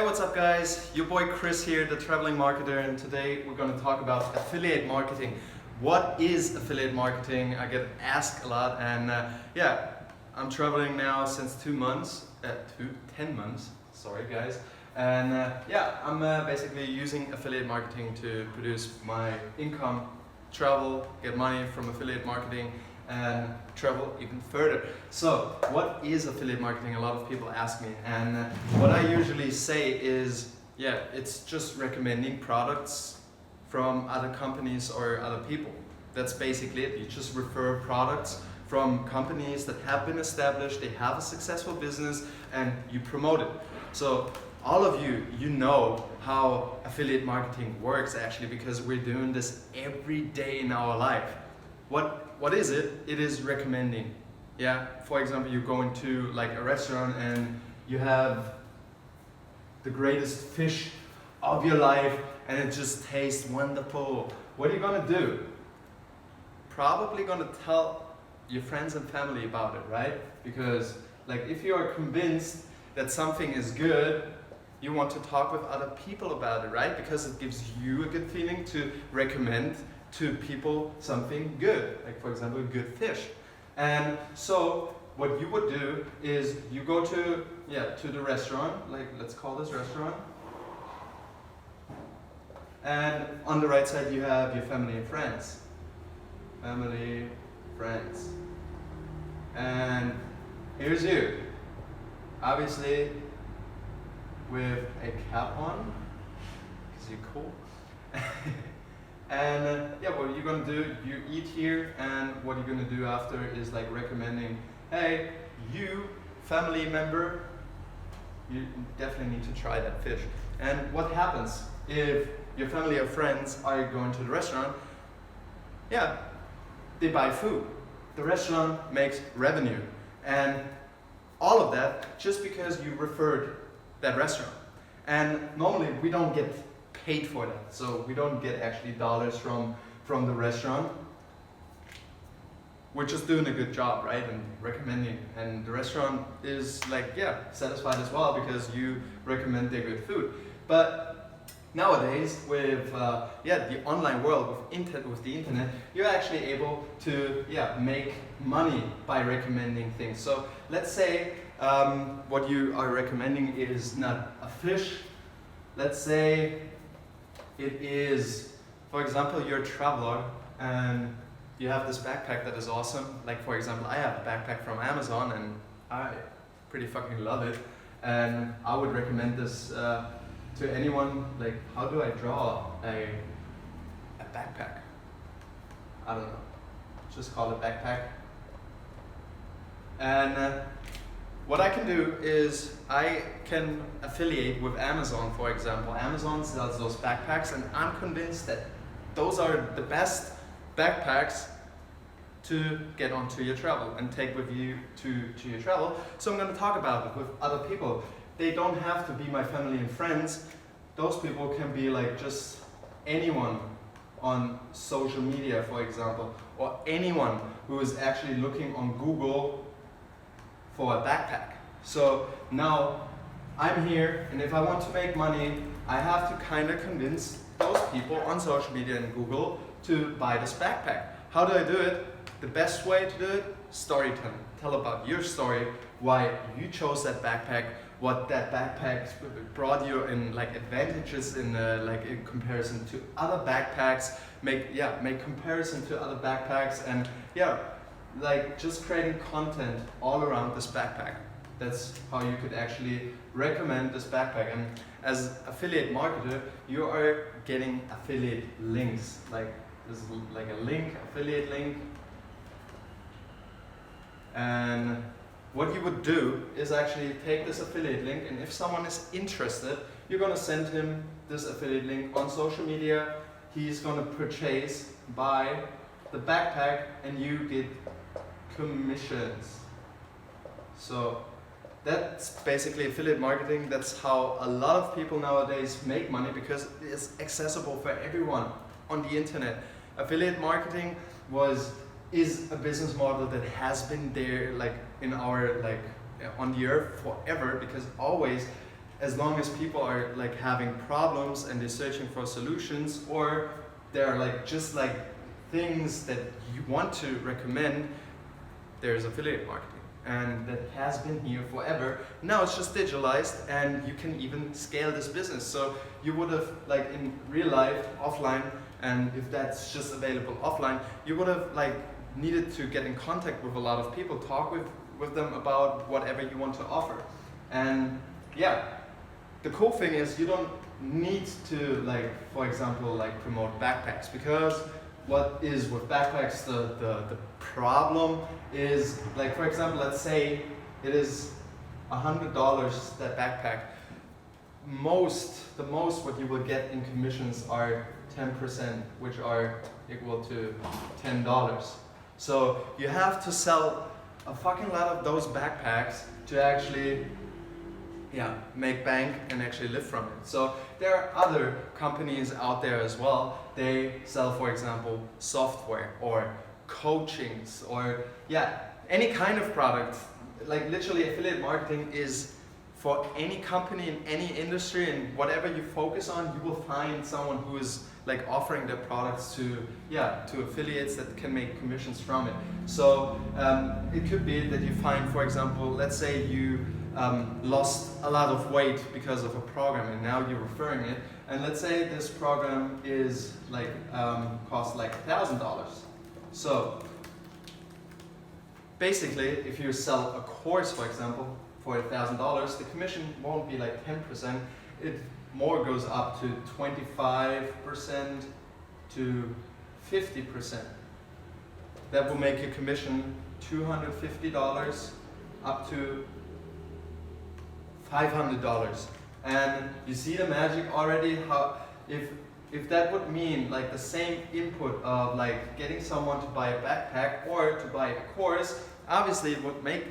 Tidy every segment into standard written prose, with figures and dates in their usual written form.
what's up guys? Your boy Chris here, the traveling marketer, and today we're going to talk about affiliate marketing. What is affiliate marketing? I get asked a lot, and yeah, I'm traveling now since 10 months, sorry guys. And yeah, I'm basically using affiliate marketing to produce my income, travel, get money from affiliate marketing, and travel even further. So what is affiliate marketing? A lot of people ask me, and what I usually say is, yeah, it's just recommending products from other companies or other people. That's basically it. You just refer products from companies that have been established, they have a successful business, and you promote it. So all of you know how affiliate marketing works actually, because we're doing this every day in our life. What is it? It is recommending. Yeah, for example, you go into like a restaurant and you have the greatest fish of your life and it just tastes wonderful. What are you gonna do? Probably gonna tell your friends and family about it, right? Because like if you are convinced that something is good, you want to talk with other people about it, right? Because it gives you a good feeling to recommend to people something good, like for example, good fish. And so what you would do is you go to the restaurant, like let's call this restaurant. And on the right side you have your family and friends. Family, friends. And here's you. Obviously with a cap on, because you're cool. And yeah, what you're gonna do, you eat here, and what you're gonna do after is like recommending, hey, you family member, you definitely need to try that fish. And what happens if your family or friends are going to the restaurant? Yeah, they buy food. The restaurant makes revenue, and all of that just because you referred that restaurant. And normally we don't get paid for that, so we don't get actually dollars from the restaurant. We're just doing a good job, right, and recommending, and the restaurant is like, yeah, satisfied as well because you recommend their good food. But nowadays with the online world, with the internet, you're actually able to make money by recommending things. So let's say what you are recommending is not a fish. Let's say it is, for example, you're a traveler and you have this backpack that is awesome. Like for example, I have a backpack from Amazon and I pretty fucking love it. And I would recommend this to anyone. Like, how do I draw a backpack? I don't know. Just call it backpack. And what I can do is I can affiliate with Amazon, for example. Amazon sells those backpacks, and I'm convinced that those are the best backpacks to get onto your travel and take with you to your travel. So I'm going to talk about it with other people. They don't have to be my family and friends. Those people can be like just anyone on social media, for example, or anyone who is actually looking on Google for a backpack. So now I'm here, and if I want to make money, I have to kind of convince those people on social media and Google to buy this backpack. How do I do it? The best way to do it, storytelling. Tell about your story, why you chose that backpack, what that backpack brought you in like advantages in in comparison to other backpacks. Make comparison to other backpacks, and like just creating content all around this backpack. That's how you could actually recommend this backpack. And as affiliate marketer, you are getting affiliate links. Like this is like a link, affiliate link. And what you would do is actually take this affiliate link, and if someone is interested, you're gonna send him this affiliate link on social media. He's gonna buy the backpack, and you get commissions. So that's basically affiliate marketing. That's how a lot of people nowadays make money, because it's accessible for everyone on the internet. Affiliate marketing is a business model that has been there like in our on the earth forever, because always as long as people are like having problems and they're searching for solutions, or they're like just like things that you want to recommend, there's affiliate marketing. And that has been here forever. Now it's just digitalized, and you can even scale this business. So you would have, like in real life, offline, and if that's just available offline, you would have like needed to get in contact with a lot of people, talk with them about whatever you want to offer. And yeah, the cool thing is you don't need to, like, for example, like promote backpacks, because what is with backpacks, the problem is, like, for example, let's say it is $100 that backpack. The most what you will get in commissions are 10%, which are equal to $10. So you have to sell a fucking lot of those backpacks to actually make bank and actually live from it. So there are other companies out there as well. They sell, for example, software or coachings or any kind of product. Like literally affiliate marketing is for any company in any industry, and whatever you focus on, you will find someone who is like offering their products to affiliates that can make commissions from it. So it could be that you find, for example, let's say you lost a lot of weight because of a program, and now you're referring it, and let's say this program is like costs like $1,000. So basically, if you sell a course, for example, for $1,000, the commission won't be like 10%. It more goes up to 25% to 50%. That will make your commission $250 up to $500. And you see the magic already, how if that would mean like the same input of like getting someone to buy a backpack or to buy a course, obviously it would make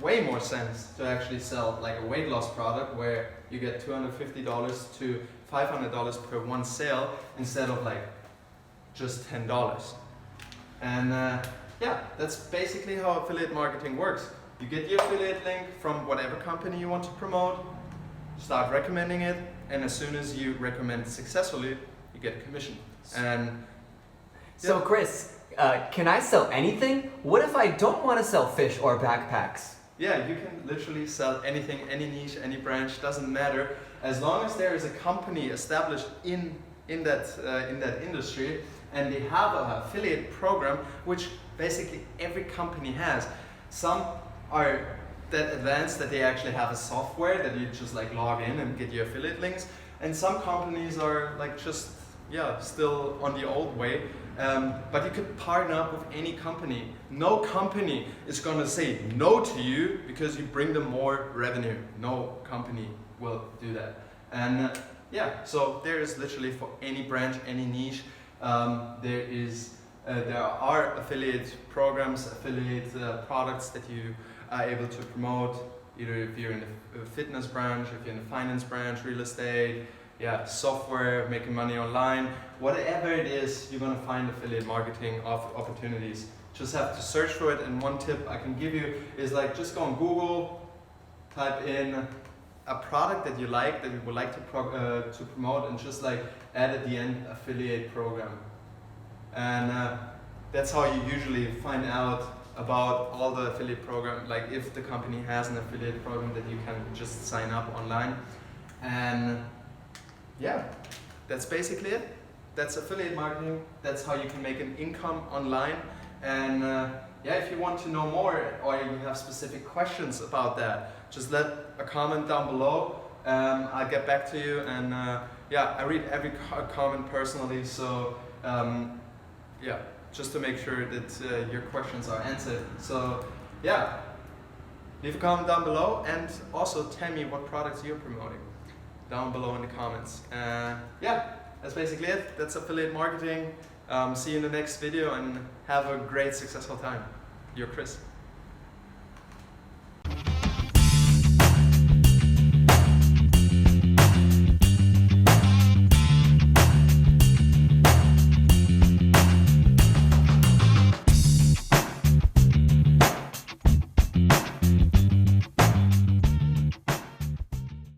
way more sense to actually sell like a weight loss product where you get $250 to $500 per one sale instead of like just $10. And that's basically how affiliate marketing works. You get your affiliate link from whatever company you want to promote, start recommending it, and as soon as you recommend it successfully, you get a commission. And so Chris, can I sell anything? What if I don't want to sell fish or backpacks? Yeah, you can literally sell anything, any niche, any branch, doesn't matter. As long as there is a company established in that industry, and they have an affiliate program, which basically every company has. Some are that advanced that they actually have a software that you just like log in and get your affiliate links, and some companies are like just still on the old way, but you could partner up with any company. No company is going to say no to you because you bring them more revenue. No company will do that. And so there is literally for any branch, any niche, there are affiliate programs, affiliate products that you are able to promote, either if you're in the fitness branch, if you're in the finance branch, real estate, software, making money online, whatever it is, you're going to find affiliate marketing opportunities. Just have to search for it. And one tip I can give you is like just go on Google, type in a product that you like, that you would like to promote, and just like add at the end affiliate program. And that's how you usually find out about all the affiliate program, like if the company has an affiliate program that you can just sign up online. And that's basically it. That's affiliate marketing. That's how you can make an income online. And if you want to know more or you have specific questions about that, just let a comment down below. I'll get back to you. And I read every comment personally. So just to make sure that your questions are answered. So leave a comment down below, and also tell me what products you're promoting down below in the comments. That's basically it. That's affiliate marketing. See you in the next video, and have a great successful time. You're Chris.